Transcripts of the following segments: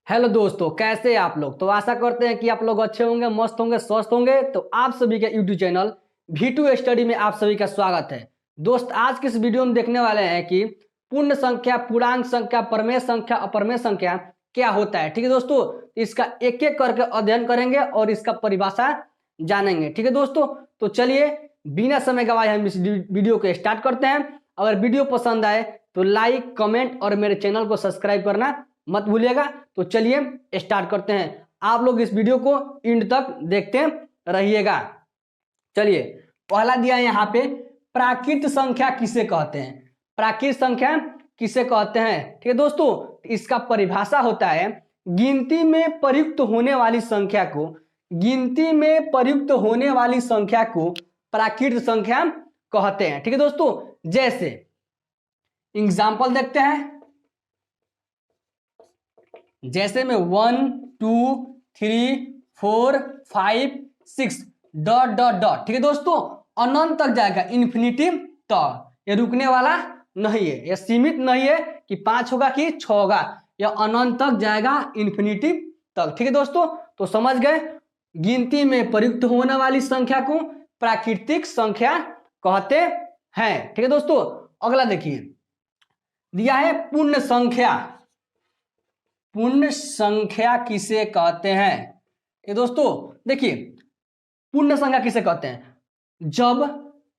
Hello दोस्तों, कैसे हैं आप लोग। तो आशा करते हैं कि आप लोग अच्छे होंगे, मस्त होंगे, स्वस्थ होंगे। तो आप सभी के यूट्यूब चैनल V2 स्टडी में आप सभी का स्वागत है। दोस्त, आज के इस वीडियो में देखने वाले हैं कि पूर्ण संख्या, पूर्णांक संख्या, परमेय संख्या, अपरमेय संख्या क्या होता है। ठीक है दोस्तों, इसका एक एक करके अध्ययन करेंगे और इसका परिभाषा जानेंगे। ठीक है दोस्तों, तो चलिए बिना समय गवाए हम इस वीडियो को स्टार्ट करते हैं। अगर वीडियो पसंद आए तो लाइक, कमेंट और मेरे चैनल को सब्सक्राइब करना मत भूलिएगा। तो चलिए स्टार्ट करते हैं। आप लोग इस वीडियो को एंड तक देखते रहिएगा। चलिए, पहला दिया है यहाँ पे, प्राकृत संख्या किसे कहते हैं। प्राकृत संख्या किसे कहते हैं। ठीक है दोस्तों, इसका परिभाषा होता है गिनती में प्रयुक्त होने वाली संख्या को, गिनती में प्रयुक्त होने वाली संख्या को प्राकृत संख्या कहते हैं। ठीक है दोस्तों, जैसे एग्जाम्पल देखते हैं। जैसे में 1 2 3 4 5 6 डॉट डॉट डॉट। ठीक है दोस्तों, अनंत तक जाएगा, इन्फिनिटी तक। ये रुकने वाला नहीं है, ये सीमित नहीं है कि 5 होगा कि 6 होगा, यह अनंत तक जाएगा, इन्फिनिटी तक। ठीक है दोस्तों, तो समझ गए। गिनती में प्रयुक्त होने वाली संख्या को प्राकृतिक संख्या कहते हैं। ठीक है दोस्तों, अगला देखिए, दिया है पूर्ण संख्या। पूर्ण संख्या किसे कहते हैं। ये दोस्तों देखिए, पूर्ण संख्या किसे कहते हैं। जब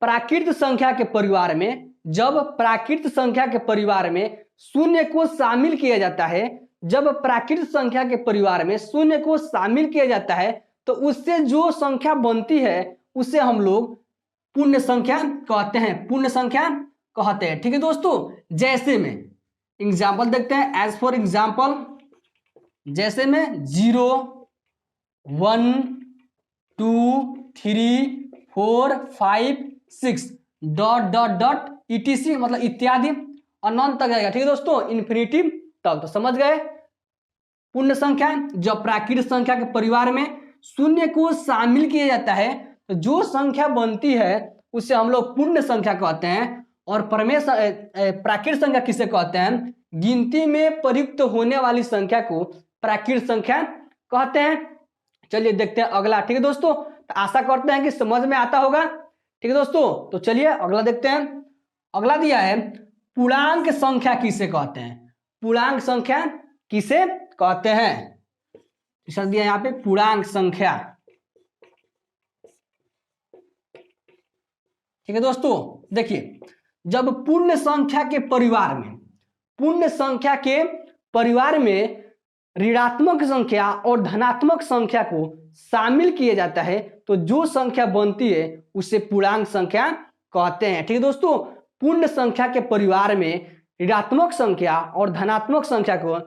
प्राकृत संख्या के परिवार में, जब प्राकृत संख्या के परिवार में शून्य को शामिल किया जाता है, जब प्राकृत संख्या के परिवार में शून्य को शामिल किया जाता है तो उससे जो संख्या बनती है उसे हम लोग पूर्ण संख्या कहते हैं, पूर्ण संख्या कहते हैं। ठीक है दोस्तों, जैसे में एग्जाम्पल देखते हैं। एज फॉर एग्जाम्पल, जैसे में 0 1 2 3 4 5 6 डॉट डॉट डॉट ETC, मतलब इत्यादि, अनंत तक जाएगा। ठीक है दोस्तों, इन्फिनिटी तक। तो समझ गए, पूर्ण संख्या जब प्राकृत संख्या के परिवार में शून्य को शामिल किया जाता है तो जो संख्या बनती है उसे हम लोग पूर्ण संख्या कहते हैं। और परमेय प्राकृत संख्या किसे कहते हैं, गिनती में प्रयुक्त होने वाली संख्या को प्राकृत संख्या कहते हैं। चलिए देखते हैं अगला। ठीक है दोस्तों, तो आशा करते हैं कि समझ में आता होगा। ठीक है दोस्तों, तो चलिए अगला देखते हैं। अगला दिया है पूर्णांक संख्या किसे कहते हैं। पूर्णांक संख्या किसे कहते हैं, सर दिया यहाँ पे पूर्णांक संख्या। ठीक है दोस्तों, देखिए, जब पूर्ण संख्या के परिवार में, पूर्ण संख्या के परिवार में ऋणात्मक संख्या और धनात्मक संख्या को शामिल किया जाता है तो जो संख्या बनती है उसे पूर्णांक संख्या कहते हैं। ठीक है दोस्तों, पूर्ण संख्या के परिवार में ऋणात्मक संख्या और धनात्मक संख्या को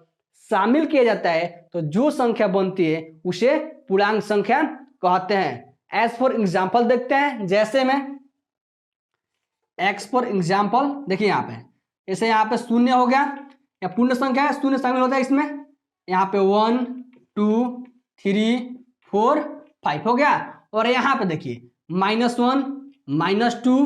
शामिल किया जाता है तो जो संख्या बनती है उसे पूर्णांक संख्या कहते हैं। एज फॉर एग्जाम्पल देखते हैं। जैसे में एक्स फॉर एग्जाम्पल, देखिए यहाँ पे, जैसे यहाँ पे शून्य हो गया, या पूर्ण संख्या है, शून्य शामिल होता है इसमें। यहाँ पे 1 2 3 4 5 हो गया। और यहाँ पे देखिए -1 -2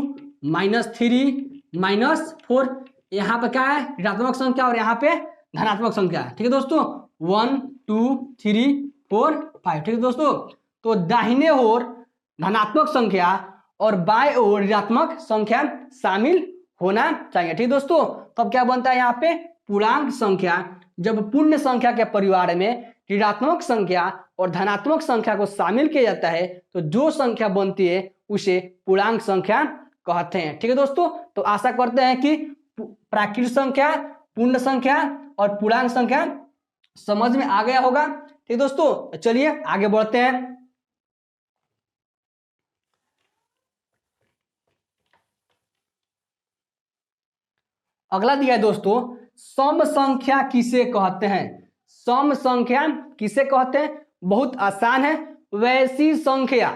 -3 -4, यहाँ पे क्या है, ऋणात्मक संख्या, और यहाँ पे धनात्मक संख्या। ठीक है दोस्तों, 1 2 3 4 5। ठीक है दोस्तों, तो दाहिने ओर धनात्मक संख्या और बाएं ओर ऋणात्मक संख्या शामिल होना चाहिए। ठीक है दोस्तों, तब क्या बनता है यहाँ पे पूर्णांक संख्या। जब पूर्ण संख्या के परिवार में ऋणात्मक संख्या और धनात्मक संख्या को शामिल किया जाता है तो जो संख्या बनती है उसे पूर्णांक संख्या कहते हैं। ठीक है दोस्तों, तो आशा करते हैं कि प्राकृत संख्या, पूर्ण संख्या और पूर्णांक संख्या समझ में आ गया होगा। ठीक है दोस्तों, चलिए आगे बढ़ते हैं। अगला दिया है दोस्तों, सम संख्या किसे कहते हैं। सम संख्या किसे कहते हैं, बहुत आसान है। वैसी संख्या,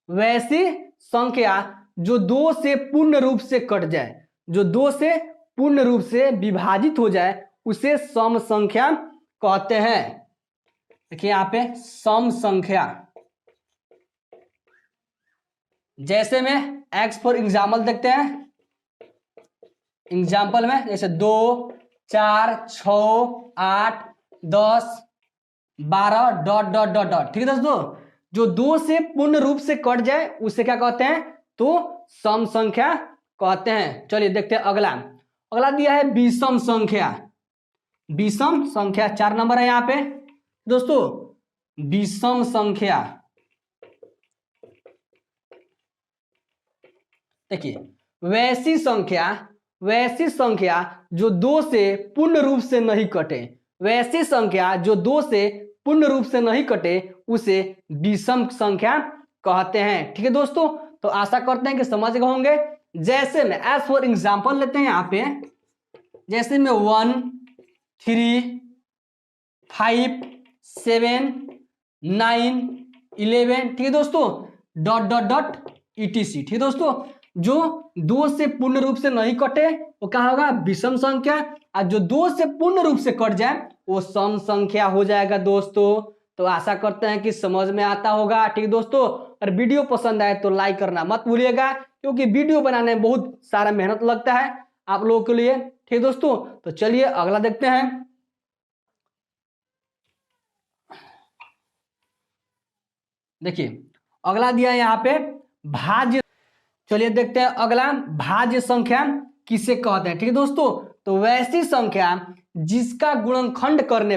वैसी संख्या जो 2 से पूर्ण रूप से कट जाए, जो 2 से पूर्ण रूप से विभाजित हो जाए उसे सम संख्या कहते हैं। देखिए यहाँ पे सम संख्या, जैसे में एक्स फॉर एग्जाम्पल देखते हैं। एग्जाम्पल में जैसे 2 4 6 8 10 12 डॉट डॉट डॉट डॉट। ठीक है दोस्तों, जो 2 से पूर्ण रूप से कट जाए उसे क्या कहते हैं, तो सम संख्या कहते हैं। चलिए देखते हैं अगला। अगला दिया है विषम संख्या। विषम संख्या 4 नंबर है यहाँ पे दोस्तों। विषम संख्या देखिए, वैसी संख्या जो 2 से पूर्ण रूप से नहीं कटे, वैसी संख्या जो 2 से पूर्ण रूप से नहीं कटे उसे विषम संख्या कहते हैं। ठीक है दोस्तों, तो आशा करते हैं कि समझ गए होंगे। जैसे में एज फॉर एग्जांपल लेते हैं यहाँ पे, जैसे में 1 3 5 7 9 11, ठीक है दोस्तों, डॉट डॉट डॉट ETC। ठीक है दोस्तों, जो 2 से पूर्ण रूप से नहीं कटे वो क्या होगा, विषम संख्या, और जो 2 से पूर्ण रूप से कट जाए वो सम संख्या हो जाएगा दोस्तों। तो आशा करते हैं कि समझ में आता होगा। ठीक है दोस्तों, और वीडियो पसंद आए तो लाइक करना मत भूलिएगा, क्योंकि वीडियो बनाने में बहुत सारा मेहनत लगता है आप लोगों के लिए। ठीक है दोस्तों, तो चलिए अगला देखते हैं। देखिए अगला दिया है यहाँ पे भाज्य। चलिए देखते हैं अगला, भाज्य संख्या किसे कहते हैं। ठीक है दोस्तों, तो वैसी संख्या जिसका गुणनखंड करने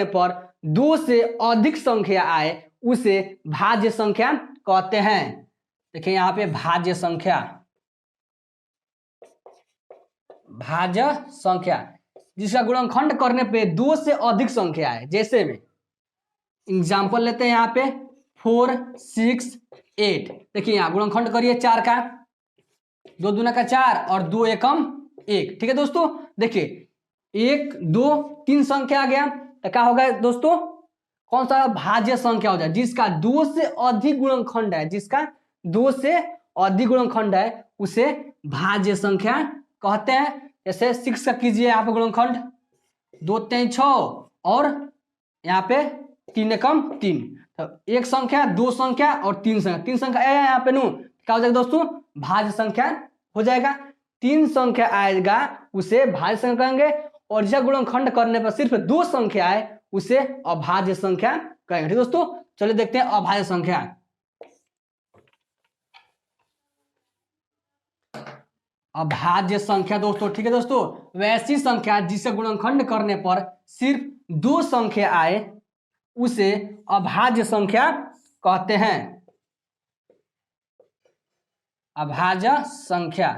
पर 2 से अधिक संख्या आए उसे भाज्य संख्या कहते हैं। देखिए यहाँ पे भाज्य संख्या जिसका गुणनखंड करने पे 2 से अधिक संख्या आए। जैसे में एग्जाम्पल लेते हैं यहाँ पे 4 6 8। देखिए यहाँ गुणनखंड करिए 4 का, 2 दूना का 4 और 2 एकम 1। ठीक है दोस्तों, देखिए 1 2 3 संख्या आ गया, तो क्या होगा दोस्तों, कौन सा भाज्य संख्या हो जाए, जिसका 2 से अधिक गुणनखंड है, जिसका 2 से अधिक गुणनखंड है उसे भाज्य संख्या कहते हैं। जैसे 6 का कीजिए यहाँ पे गुणनखंड, 2 3 6 और यहाँ पे 3 एकम 3, तो एक संख्या 2 संख्या और 3 संख्या, 3 संख्या यहाँ पे नु क्या हो जाएगा दोस्तों, भाज्य संख्या हो जाएगा। 3 संख्या आएगा उसे भाज्य संख्या कहेंगे, और जब गुणनखंड करने पर सिर्फ 2 संख्या आए उसे अभाज्य संख्या कहेंगे। ठीक दोस्तों, चलिए देखते हैं अभाज्य संख्या। अभाज्य संख्या दोस्तों, ठीक है दोस्तों, वैसी संख्या जिसे गुणनखंड करने पर सिर्फ 2 संख्या आए उसे अभाज्य संख्या कहते हैं। अभाज्य संख्या,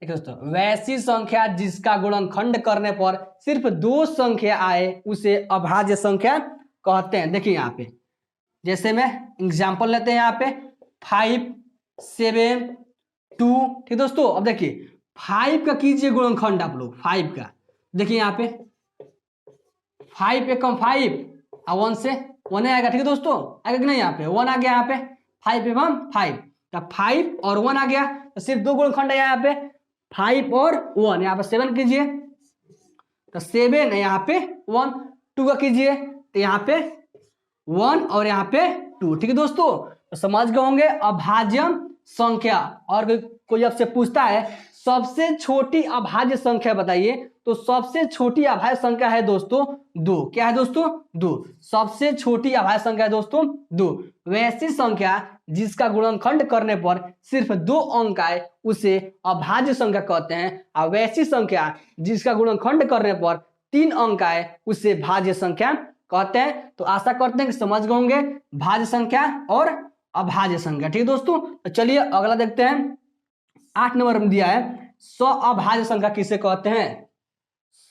ठीक है दोस्तों, वैसी संख्या जिसका गुणनखंड करने पर सिर्फ 2 संख्या आए उसे अभाज्य संख्या कहते हैं। देखिए यहाँ पे जैसे में एग्जांपल लेते हैं यहाँ पे 5 7 2। ठीक दोस्तों, अब देखिए 5 का कीजिए गुणनखंड आप लोग, 5 का देखिए यहाँ पे 5 एकम 5 और 1 से 1 आएगा। ठीक है दोस्तों, आएगा कि नहीं, यहाँ पे 1 आ गया, यहाँ पे 5 एवं 5, तो 5 और 1 आ गया, तो सिर्फ 2 गुणनखंड है यहाँ पे 5 और 1। यहाँ पे 7 कीजिए तो 7 है यहाँ पे 1, 2 का कीजिए तो यहाँ पे 1 और यहाँ पे 2। ठीक है दोस्तों, तो समझ गए होंगे अभाज्य संख्या। और कोई आपसे पूछता है सबसे छोटी अभाज्य संख्या बताइए, तो सबसे छोटी अभाज्य संख्या है दोस्तों 2। क्या है दोस्तों, 2 सबसे छोटी अभाज्य संख्या है दोस्तों 2। वैसी संख्या जिसका गुणनखंड करने पर सिर्फ 2 अंक आए उसे अभाज्य संख्या कहते हैं, और वैसी संख्या जिसका गुणनखंड करने पर 3 अंक आए उसे भाज्य संख्या कहते हैं। तो आशा करते हैं कि समझ गए होंगे भाज्य संख्या और अभाज्य संख्या। ठीक है दोस्तों, तो चलिए अगला देखते हैं। 8 नंबर में दिया है अभाज्य संख्या किसे कहते हैं।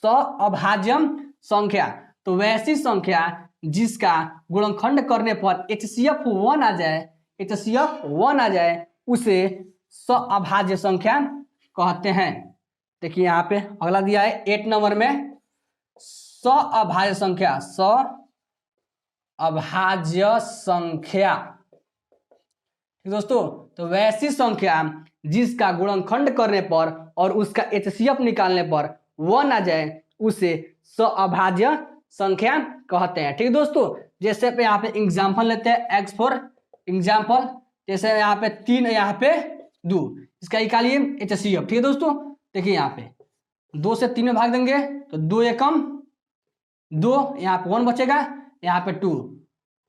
अभाज्य संख्या, तो वैसी संख्या जिसका गुणनखंड करने पर HCF 1 आ जाए, HCF 1 आ जाए उसे अभाज्य संख्या कहते हैं। देखिए यहाँ पे अगला दिया है 8 नंबर में अभाज्य संख्या, अभाज्य संख्या। ठीक दोस्तों, तो वैसी संख्या जिसका गुणनखंड करने पर और उसका HCF निकालने पर 1 आ जाए उसे अभाज्य संख्या कहते हैं। ठीक दोस्तों, जैसे पे यहाँ पे एग्जांपल लेते हैं, x फॉर एग्जांपल, जैसे यहाँ पे 3 यहाँ पे 2, इसका निकालिए HCF। ठीक है दोस्तों, देखिए यहाँ पे 2 से 3 में भाग देंगे तो 2 एकम 2, यहाँ पे 1 बचेगा, यहाँ पे 2,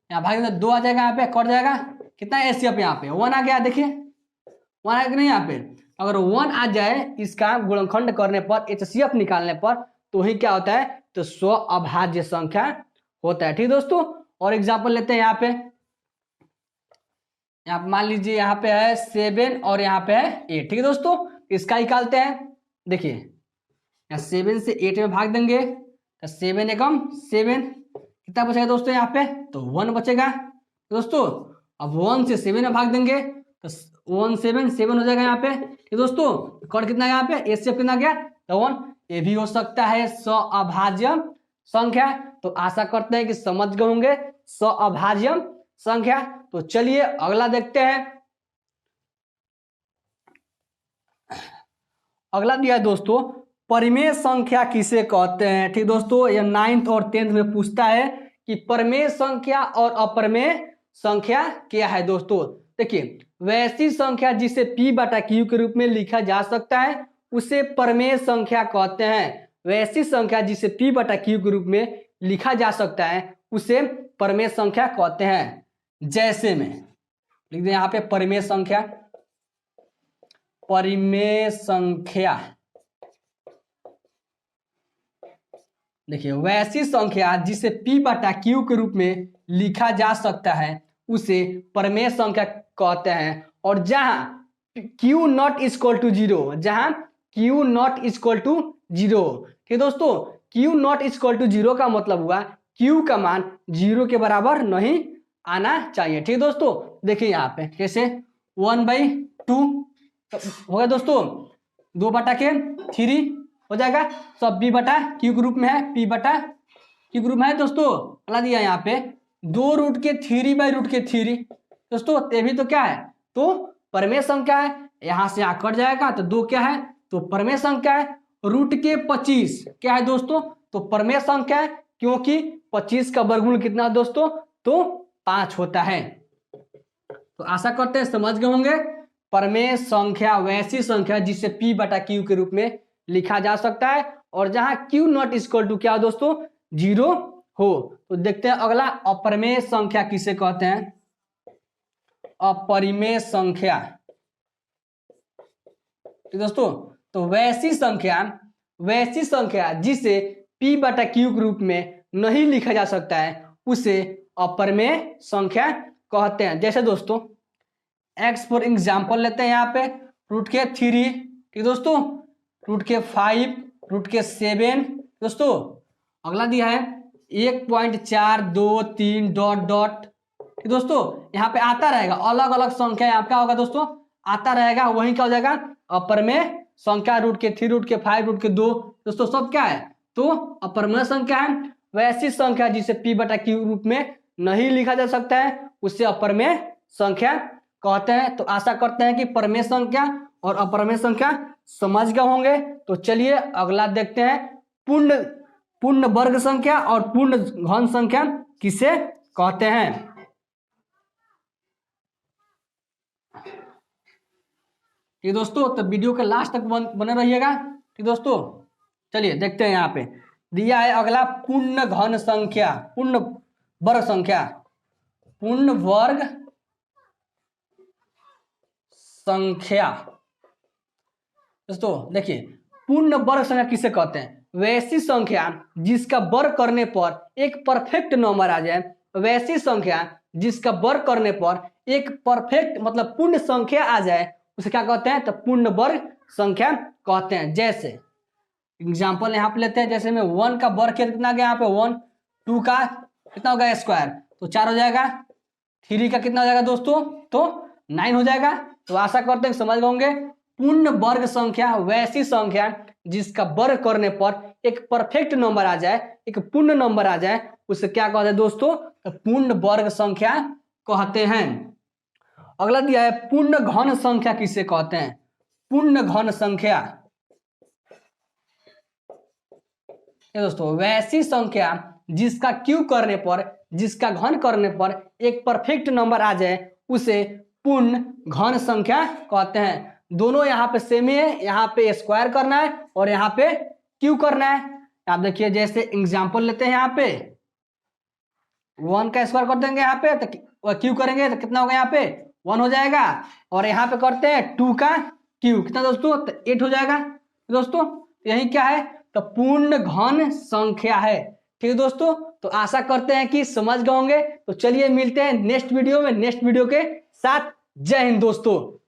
यहाँ भाग 2 आ जाएगा, यहाँ पे कट जाएगा, कितना एचसीएफ यहाँ पे 1 आ गया, देखिए 1 आ गया नहीं, यहाँ पे अगर 1 आ जाए इसका गुणनखंड करने पर, एचसीएफ निकालने पर, तो ही क्या होता है, तो स्व अभाज्य संख्या होता है। ठीक दोस्तों, और एग्जाम्पल लेते हैं यहाँ पे मान लीजिए यहाँ पे है 7 और यहाँ पे है 8। ठीक है दोस्तों, इसका निकालते हैं। देखिए यहाँ 7 से 8 में भाग देंगे तो 7 एकम 7, कितना बचेगा दोस्तों यहाँ पे, तो 1 बचेगा दोस्तों। अब 1 से 7 में भाग देंगे तो 1 7 7 हो जाएगा यहाँ पे। ठीक दोस्तों, कट कितना यहाँ पे, एचसीएफ कितना गया, तो 1। ये भी हो सकता है स्वअभाज्य संख्या। तो आशा करते हैं कि समझ गए होंगे स्वअभाज्य संख्या। तो चलिए अगला देखते हैं। अगला दिया है दोस्तों, परिमेय संख्या किसे कहते हैं। ठीक दोस्तों, यह 9th और 10th में पूछता है कि परिमेय संख्या और अपरिमेय संख्या क्या है। दोस्तों देखिए, वैसी संख्या जिसे p/q के रूप में लिखा जा सकता है उसे परिमेय संख्या कहते हैं। वैसी संख्या जिसे p/q के रूप में लिखा जा सकता है उसे परिमेय संख्या कहते हैं। जैसे में लिख दें यहाँ पे परिमेय संख्या, परिमेय संख्या देखिए, वैसी संख्या जिसे p/q के रूप में लिखा जा सकता है उसे परिमेय संख्या कहते हैं। और जहां q नॉट इक्वल टू 0, जहां q नॉट इक्वल टू 0, ठीक दोस्तों, q नॉट इक्वल टू 0 का मतलब हुआ q का मान 0 के बराबर नहीं आना चाहिए। ठीक दोस्तों, देखिए यहाँ पे कैसे 1/2 हो गया दोस्तों, 2/3 हो जाएगा, सब p/q ग्रुप में है, p/q ग्रुप में है दोस्तों। अगला दिया यहाँ पे 2√3/√3 दोस्तों, ये भी तो क्या है, तो परिमेय संख्या है। यहाँ से यहाँ कट जाएगा तो 2 क्या है, तो परिमेय संख्या है। √25 क्या है दोस्तों, तो परिमेय संख्या है, क्योंकि 25 का वर्गमूल कितना दोस्तों, तो 5 होता है। तो आशा करते हैं समझ गए होंगे। परिमेय संख्या वैसी संख्या जिसे p/q के रूप में लिखा जा सकता है और जहां q नॉट इक्वल टू क्या दोस्तों, 0 हो। तो देखते हैं अगला, अपरिमेय संख्या किसे कहते हैं। अपरिमेय संख्या दोस्तों, तो वैसी संख्या जिसे p/q के रूप में नहीं लिखा जा सकता है उसे अपरिमेय संख्या कहते हैं। जैसे दोस्तों x फॉर एग्जाम्पल लेते हैं यहाँ पे √3, ठीक दोस्तों, √5, √7 दोस्तों। अगला दिया है 1.423 ... ठीक दोस्तों, यहाँ पे आता रहेगा अलग अलग संख्या, यहाँ क्या होगा दोस्तों, आता रहेगा, वही क्या हो जाएगा, अपरिमेय संख्या। √3, √5, √2 दोस्तों, सब क्या है, तो अपरिमेय संख्या है। वैसी संख्या जिसे p/q रूप में नहीं लिखा जा सकता है उसे अपरिमेय संख्या कहते हैं। तो आशा करते हैं कि परिमेय संख्या और अपरिमेय संख्या समझ गए होंगे। तो चलिए अगला देखते हैं, पूर्ण वर्ग संख्या और पूर्ण घन संख्या किसे कहते हैं। ठीक दोस्तों, तो वीडियो के लास्ट तक बने रहिएगा। ठीक दोस्तों, चलिए देखते हैं, यहाँ पे दिया है अगला पूर्ण घन संख्या, पूर्ण वर्ग संख्या, पूर्ण वर्ग संख्या दोस्तों। देखिए, पूर्ण वर्ग संख्या किसे कहते हैं, वैसी संख्या जिसका वर्ग करने पर एक परफेक्ट नंबर आ जाए। वैसी संख्या जिसका वर्ग करने पर एक परफेक्ट मतलब पूर्ण संख्या आ जाए उसे क्या कहते हैं, तो पूर्ण वर्ग संख्या कहते हैं। जैसे एग्जाम्पल यहाँ पे लेते हैं, जैसे में 1 का वर्ग कितना गया, यहाँ पे 1, 2 का कितना होगा स्क्वायर, तो 4 हो जाएगा, 3 का कितना हो जाएगा दोस्तों, तो 9 हो जाएगा। तो आशा करते हैं समझ होंगे। पूर्ण वर्ग संख्या वैसी संख्या जिसका वर्ग करने पर एक परफेक्ट नंबर आ जाए, एक पूर्ण नंबर आ जाए, उसे क्या कहते हैं दोस्तों, तो पूर्ण वर्ग संख्या कहते हैं। अगला दिया है पूर्ण घन संख्या किसे कहते हैं। पूर्ण घन संख्या दोस्तों, वैसी संख्या जिसका q करने पर, जिसका घन करने पर एक परफेक्ट नंबर आ जाए उसे पूर्ण घन संख्या कहते हैं। दोनों यहाँ पे सेम ही है, यहाँ पे स्क्वायर करना है और यहाँ पे q करना है। आप देखिए जैसे एग्जाम्पल लेते हैं यहाँ पे 1 का स्क्वायर कर देंगे यहाँ पे तो क्यू करेंगे तो कितना होगा यहाँ पे 1 हो जाएगा। और यहाँ पे करते हैं 2 का क्यू, कितना दोस्तों, तो 8 हो जाएगा। दोस्तों यही क्या है, तो पूर्ण घन संख्या है। ठीक है दोस्तों, तो आशा करते हैं कि समझ गए होंगे। तो चलिए मिलते हैं नेक्स्ट वीडियो में, नेक्स्ट वीडियो के साथ। जय हिंद दोस्तों।